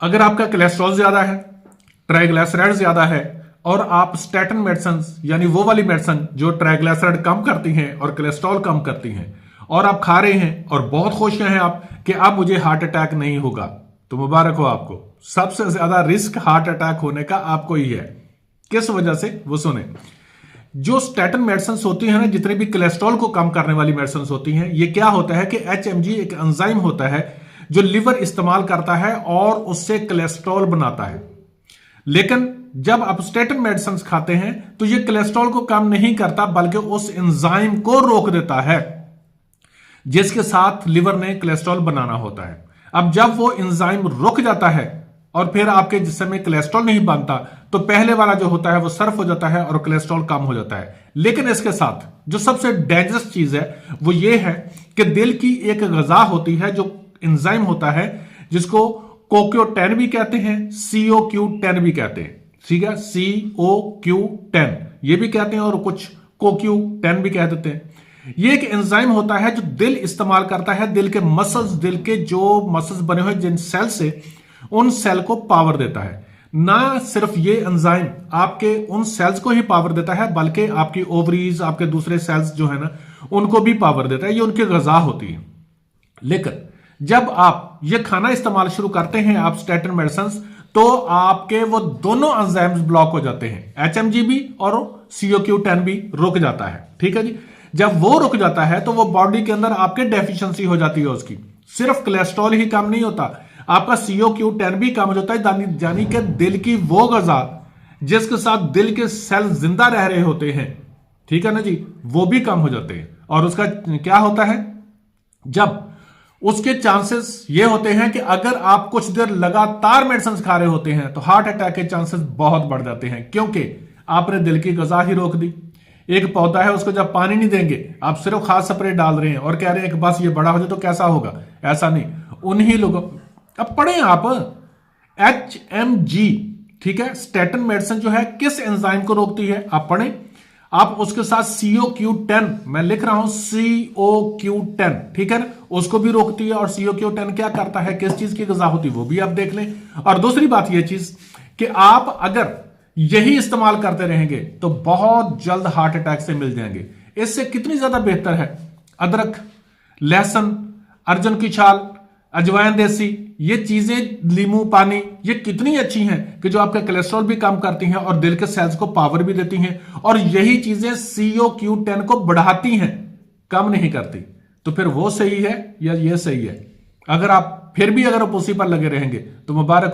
अगर आपका कोलेस्ट्रॉल ज्यादा है, ट्राइग्लिसराइड ज्यादा है और आप स्टैटिन मेडिसिन यानी वो वाली मेडिसिन जो ट्राइग्लिसराइड कम करती हैं और कोलेस्ट्रॉल कम करती हैं और आप खा रहे हैं और बहुत खुश हैं आप कि अब मुझे हार्ट अटैक नहीं होगा, तो मुबारक हो आपको। सबसे ज्यादा रिस्क हार्ट अटैक होने का आपको ही है। किस वजह से, वो सुने। जो स्टैटिन मेडिसिन होती है ना, जितने भी कोलेस्ट्रॉल को कम करने वाली मेडिसिन होती हैं, ये क्या होता है कि HMG एक एंजाइम होता है जो लिवर इस्तेमाल करता है और उससे कोलेस्ट्रॉल बनाता है। लेकिन जब आप स्टैटिन मेडिसिन खाते हैं तो ये कोलेस्ट्रॉल को कम नहीं करता बल्कि उस एंजाइम को रोक देता है जिसके साथ लिवर ने कोलेस्ट्रॉल बनाना होता है। अब जब वो एंजाइम रुक जाता है और फिर आपके जिस्म में कोलेस्ट्रॉल नहीं बनता तो पहले वाला जो होता है वो सर्फ हो जाता है और कोलेस्ट्रॉल कम हो जाता है। लेकिन इसके साथ जो सबसे डेंजरस चीज है वो ये है कि दिल की एक ग़िज़ा होती है जो एंजाइम होता है जिसको CoQ10 भी कहते हैं, COQ10 भी कहते हैं। ठीक है, COQ10 ये भी कहते हैं और कुछ CoQ10 भी कह देते हैं। ये एक एंजाइम होता है जो दिल इस्तेमाल करता है, दिल के मसल्स, दिल के जो मसल्स बने हुए जिन सेल से, उन सेल को पावर देता है। ना सिर्फ ये एंजाइम आपके उन सेल्स को ही पावर देता है बल्कि आपकी ओवरीज, आपके दूसरे सेल्स जो है ना, उनको भी पावर देता है। ये उनकी ग़िज़ा होती है। लेकिन जब आप ये खाना इस्तेमाल शुरू करते हैं, आप स्टैटिन मेडिसिन, तो आपके वो दोनों एंजाइम्स ब्लॉक हो जाते हैं। HMG भी और COQ10 भी रुक जाता है। ठीक है जी। जब वो रुक जाता है तो वो बॉडी के अंदर आपके डेफिशिएंसी हो जाती है उसकी। सिर्फ कोलेस्ट्रॉल ही कम नहीं होता, आपका COQ10 भी कम हो जाता है, यानी कि दिल की वो ग़िज़ा जिसके साथ दिल के सेल जिंदा रह रहे होते हैं, ठीक है ना जी, वो भी कम हो जाते हैं। और उसका क्या होता है, जब उसके चांसेस ये होते हैं कि अगर आप कुछ देर लगातार मेडिसिन खा रहे होते हैं तो हार्ट अटैक के चांसेस बहुत बढ़ जाते हैं, क्योंकि आपने दिल की ग़िज़ा ही रोक दी। एक पौधा है, उसको जब पानी नहीं देंगे, आप सिर्फ खाद स्प्रे डाल रहे हैं और कह रहे हैं कि बस ये बड़ा हो जाए तो कैसा होगा, ऐसा नहीं। उन्हीं लोगों, अब पढ़े आप HMG, ठीक है, स्टैटिन मेडिसिन जो है किस एंजाइम को रोकती है, आप पढ़ें। आप उसके साथ COQ10, मैं लिख रहा हूं COQ10, ठीक है ना, उसको भी रोकती है। और COQ10 क्या करता है, किस चीज की ग़िज़ा होती है, वो भी आप देख लें। और दूसरी बात यह चीज कि आप अगर यही इस्तेमाल करते रहेंगे तो बहुत जल्द हार्ट अटैक से मिल जाएंगे। इससे कितनी ज्यादा बेहतर है अदरक, लहसुन, अर्जुन की छाल, अजवाइन देसी, ये चीजें, नींबू पानी, ये कितनी अच्छी हैं कि जो आपका कोलेस्ट्रॉल भी कम करती हैं और दिल के सेल्स को पावर भी देती हैं। और यही चीजें COQ10 को बढ़ाती हैं, कम नहीं करती। तो फिर वो सही है या ये सही है? अगर आप फिर भी अगर आप उसी पर लगे रहेंगे तो मुबारक।